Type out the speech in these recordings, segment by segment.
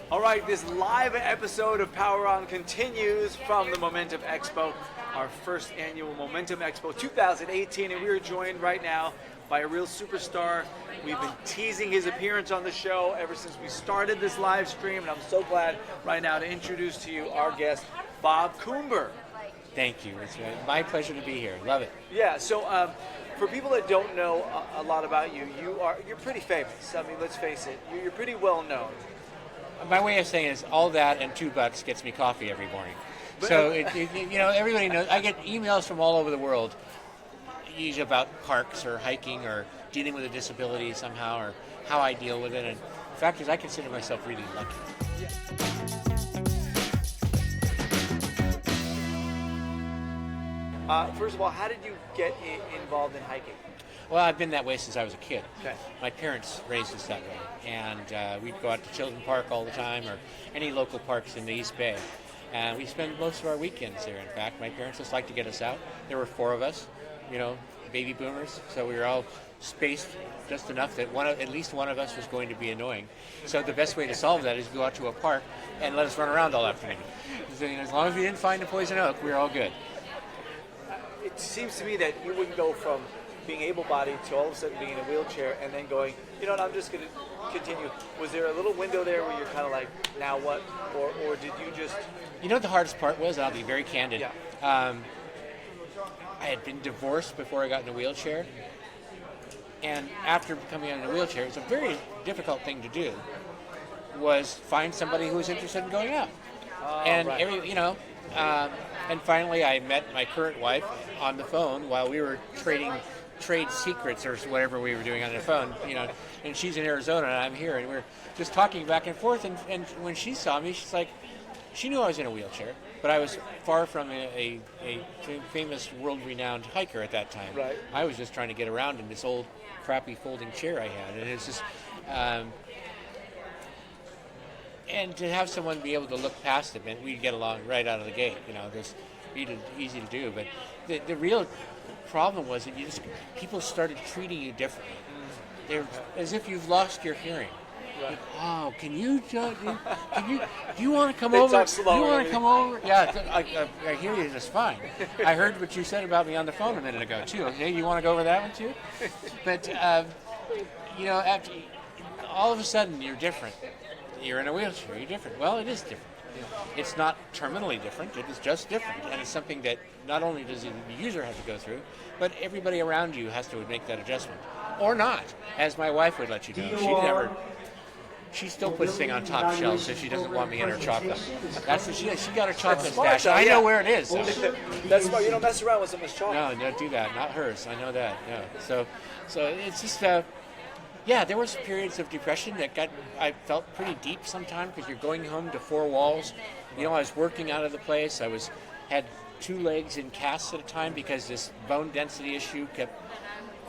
All right, this live episode of Power On continues from the Momentum Expo, our first annual Momentum Expo 2018, and we are joined right now by a real superstar. We've been teasing his appearance on the show ever since we started this live stream, and I'm so glad right now to introduce to you our guest, Bob Coomer. Thank you. It's my pleasure to be here. Love it. Yeah, so for people that don't know a lot about you, you're pretty famous. I mean, let's face it, you're pretty well known. My way of saying it is all that and $2 gets me coffee every morning. So, everybody knows. I get emails from all over the world, usually about parks or hiking or dealing with a disability somehow or how I deal with it. And the fact is, I consider myself really lucky. First of all, how did you get involved in hiking? Well, I've been that way since I was a kid. Okay. My parents raised us that way. And we'd go out to Chilton Park all the time or any local parks in the East Bay. And we spend most of our weekends there, in fact. My parents just liked to get us out. There were 4 of us, baby boomers. So we were all spaced just enough that at least one of us was going to be annoying. So the best way to solve that is go out to a park and let us run around all afternoon. So, as long as we didn't find a poison oak, we were all good. It seems to me that you wouldn't go from being able-bodied to all of a sudden being in a wheelchair and then going, I'm just going to continue. Was there a little window there where you're kind of like, now what? Or did you just... The hardest part was, and I'll be very candid, Yeah. I had been divorced before I got in a wheelchair. And after becoming in a wheelchair, it was a very difficult thing to do, was find somebody who was interested in going out. And right. And finally I met my current wife on the phone while we were trading trade secrets or whatever we were doing on the phone, and she's in Arizona and I'm here, and we're just talking back and forth, and when she saw me, she's like, she knew I was in a wheelchair, but I was far from a famous world-renowned hiker at that time. Right. I was just trying to get around in this old crappy folding chair I had, and it's just and to have someone be able to look past it, and we'd get along right out of the gate. This easy to do. But the real problem was that people started treating you differently. They're as if you've lost your hearing. Right. Oh, do you want to come over? Talk slower. Do you want to come over? Yeah, I hear you just fine. I heard what you said about me on the phone a minute ago too. Okay, you want to go over that one too? But after all of a sudden you're different. You're in a wheelchair, you're different. Well, it is different. It's not terminally different, it is just different. And it's something that not only does the user have to go through, but everybody around you has to make that adjustment. Or not, as my wife would let you know. She still puts things on top shelves if she doesn't want me in her chocolate. That's what she got her chocolate stash. I know where it is. So. That's smart. You don't mess around with someone's chocolate. No, don't do that. Not hers. I know that. No. So it's just... there was periods of depression I felt pretty deep sometimes because you're going home to 4 walls. I was working out of the place. Had 2 legs in casts at a time because this bone density issue kept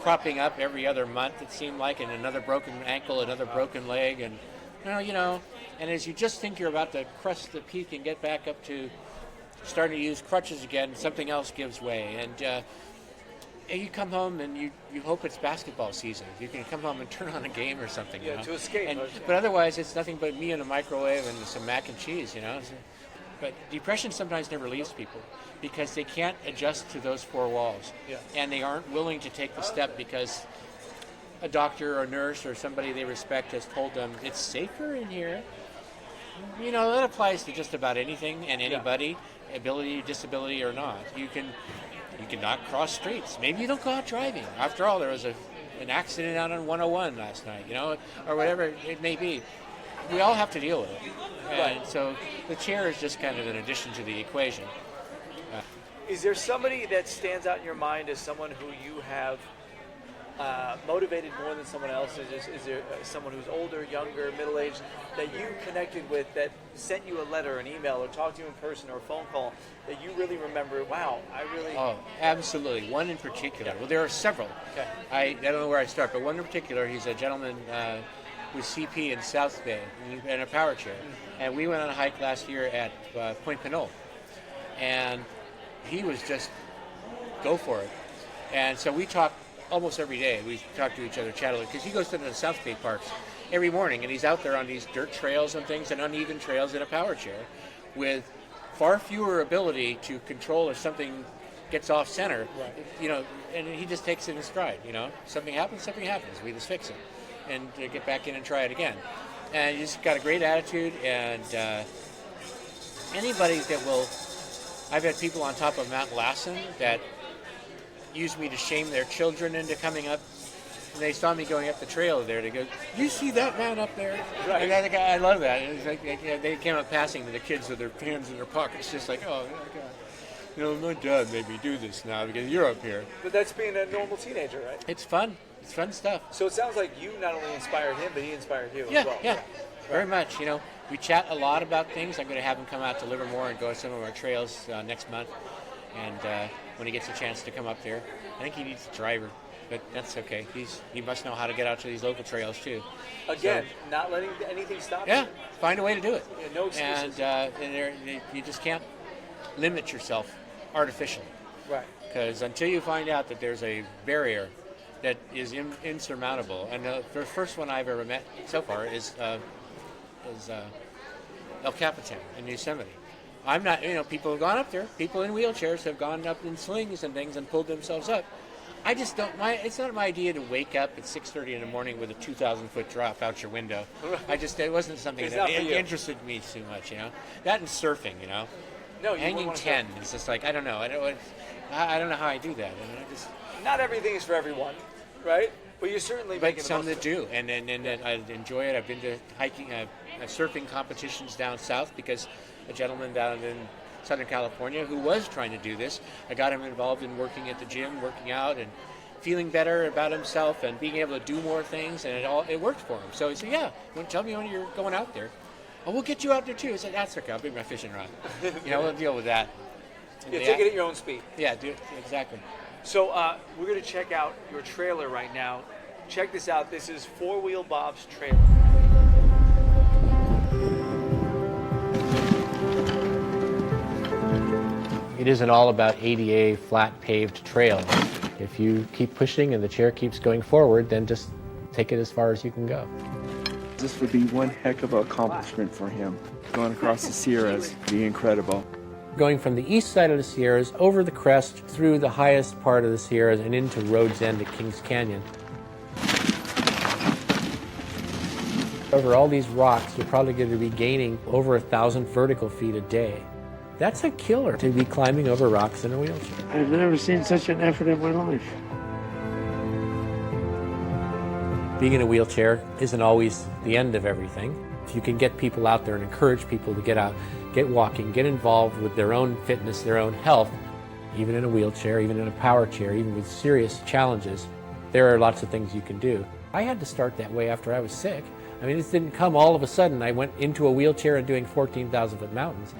cropping up every other month, it seemed like, and another broken ankle, another broken leg, and and as you just think you're about to crest the peak and get back up to starting to use crutches again, something else gives way, and you come home and you hope it's basketball season. You can come home and turn on a game or something. To escape. But otherwise, it's nothing but me in a microwave and some mac and cheese. But depression sometimes never leaves people because they can't adjust to those 4 walls, and they aren't willing to take the step because a doctor or nurse or somebody they respect has told them it's safer in here. That applies to just about anything and anybody, ability, disability or not. You cannot cross streets. Maybe you don't go out driving. After all, there was an accident out on 101 last night, or whatever it may be. We all have to deal with it. And so the chair is just kind of an addition to the equation. Is there somebody that stands out in your mind as someone who you have motivated more than someone else? Is there someone who's older, younger, middle-aged that you connected with that sent you a letter, an email, or talked to you in person or a phone call that you really remember? Wow, I really... Oh, absolutely. One in particular. Well, there are several. Okay. I don't know where I start, but one in particular, he's a gentleman with CP in South Bay in a power chair. And we went on a hike last year at Point Pinole. And he was just, go for it. And so we talked almost every day. We talk to each other, chat a little, because he goes to the South Bay parks every morning, and he's out there on these dirt trails and things and uneven trails in a power chair with far fewer ability to control if something gets off center, you know, and he just takes it in stride, you know. Something happens, we just fix it and get back in and try it again. And he's got a great attitude, and anybody that will, I've had people on top of Mount Lassen that use me to shame their children into coming up. And they saw me going up the trail there. They go, "You see that man up there?" Right. And I love that. It was like they came up passing to the kids with their hands in their pockets, just like, "Oh, God. You know, my dad made me do this now because you're up here." But that's being a normal teenager, right? It's fun. It's fun stuff. So it sounds like you not only inspired him, but he inspired you as well. Yeah, very much. You know, we chat a lot about things. I'm going to have him come out to Livermore and go on some of our trails next month. And when he gets a chance to come up there, I think he needs a driver. But that's okay. He must know how to get out to these local trails too. Again, not letting anything stop you. Yeah, find a way to do it. Yeah, no excuses. And you just can't limit yourself artificially. Right. Because until you find out that there's a barrier that is insurmountable, and the first one I've ever met so far is El Capitan in Yosemite. I'm not, you know, people have gone up there. People in wheelchairs have gone up in slings and things and pulled themselves up. I just don't. It's not my idea to wake up at 6:30 in the morning with a 2,000-foot drop out your window. It wasn't something that interested me too much, you know. That and surfing, you know. No, hanging 10 is just like I don't know. I don't know how I do that. I mean, not everything is for everyone, right? But you're certainly making some that do, and I enjoy it. I've been to hiking, surfing competitions down south because a gentleman down in Southern California who was trying to do this. I got him involved in working at the gym, working out, and feeling better about himself and being able to do more things, and it worked for him. So he said, "Yeah, tell me when you're going out there. Oh, we'll get you out there too." I said, "That's okay. I'll bring my fishing rod. You know, we'll deal with that." You take it at your own speed. Yeah, exactly. So we're going to check out your trailer right now. Check this out. This is Four Wheel Bob's trailer. It isn't all about ADA flat paved trails. If you keep pushing and the chair keeps going forward, then just take it as far as you can go. This would be one heck of an accomplishment for him. Going across the Sierras would be incredible. Going from the east side of the Sierras over the crest through the highest part of the Sierras and into Rhodes End at Kings Canyon. Over all these rocks, you're probably going to be gaining over 1,000 vertical feet a day. That's a killer to be climbing over rocks in a wheelchair. I've never seen such an effort in my life. Being in a wheelchair isn't always the end of everything. If you can get people out there and encourage people to get out, get walking, get involved with their own fitness, their own health, even in a wheelchair, even in a power chair, even with serious challenges, there are lots of things you can do. I had to start that way after I was sick. I mean, it didn't come all of a sudden. I went into a wheelchair and doing 14,000-foot mountains.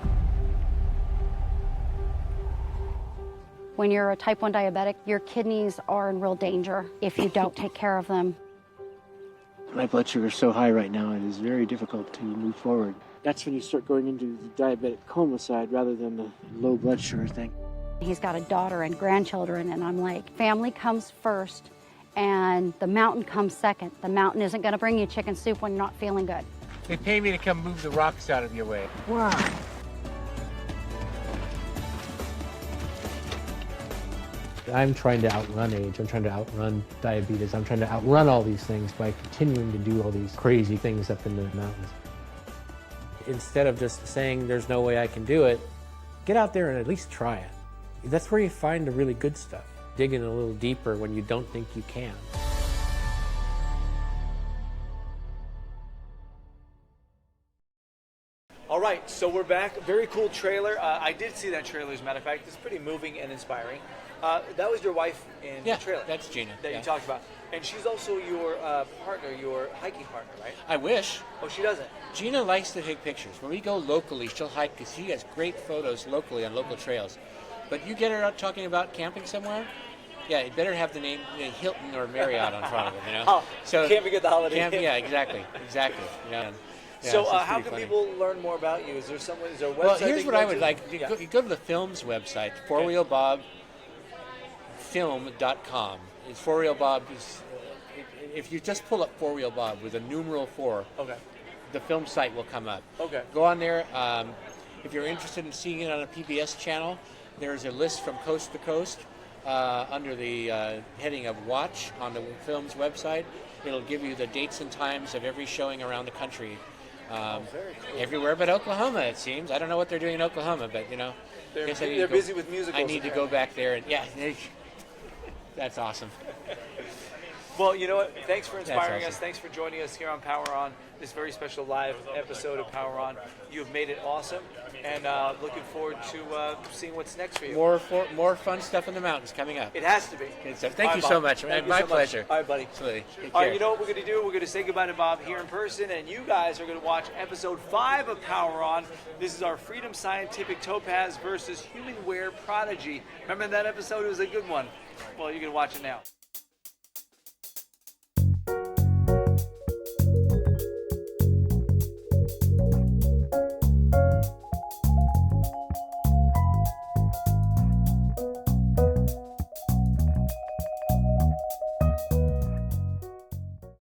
When you're a type 1 diabetic, your kidneys are in real danger if you don't take care of them. My blood sugar is so high right now, it is very difficult to move forward. That's when you start going into the diabetic coma side rather than the low blood sugar thing. He's got a daughter and grandchildren, and I'm like, family comes first, and the mountain comes second. The mountain isn't going to bring you chicken soup when you're not feeling good. They pay me to come move the rocks out of your way. Wow. I'm trying to outrun age, I'm trying to outrun diabetes, I'm trying to outrun all these things by continuing to do all these crazy things up in the mountains. Instead of just saying there's no way I can do it, get out there and at least try it. That's where you find the really good stuff. Dig in a little deeper when you don't think you can. All right, so we're back. Very cool trailer. I did see that trailer, as a matter of fact. It's pretty moving and inspiring. That was your wife in the trailer. That's Gina. That you talked about. And she's also your partner, your hiking partner, right? I wish. Oh, she doesn't? Gina likes to take pictures. When we go locally, she'll hike because she has great photos locally on local trails. But you get her out talking about camping somewhere, yeah, you better have the name Hilton or Marriott on front of it, you know? Oh, so can't forget the holiday. Yeah, exactly. Yeah. Yeah, so how can people learn more about you? Is there a website? Well, here's what I would like. You go to the film's website, fourwheelbobfilm.com. It's Four Wheel Bob is if you just pull up Four Wheel Bob with a numeral 4, Okay. the film site will come up. Okay. Go on there. If you're interested in seeing it on a PBS channel, there's a list from coast to coast under the heading of Watch on the film's website. It'll give you the dates and times of every showing around the country. Very cool. Everywhere but Oklahoma, it seems. I don't know what they're doing in Oklahoma, but They're, guess I need to they're go- busy with musicals. I need to go back there and that's awesome. Well, you know what? Thanks for inspiring awesome. us. Thanks for joining us here on Power On, this very special live episode of Power On. You have made it awesome, and looking forward to seeing what's next for you. More fun stuff in the mountains coming up. It has to be. Good stuff. All Thank right, you Bob. so much. Thank you My so much. pleasure. All right, buddy. Absolutely. Take All care. right, you know what we're going to do? We're going to say goodbye to Bob here in person, and you guys are going to watch episode 5 of Power On. This is our Freedom Scientific Topaz versus Human Wear Prodigy. Remember that episode? It was a good one. Well, you can watch it now.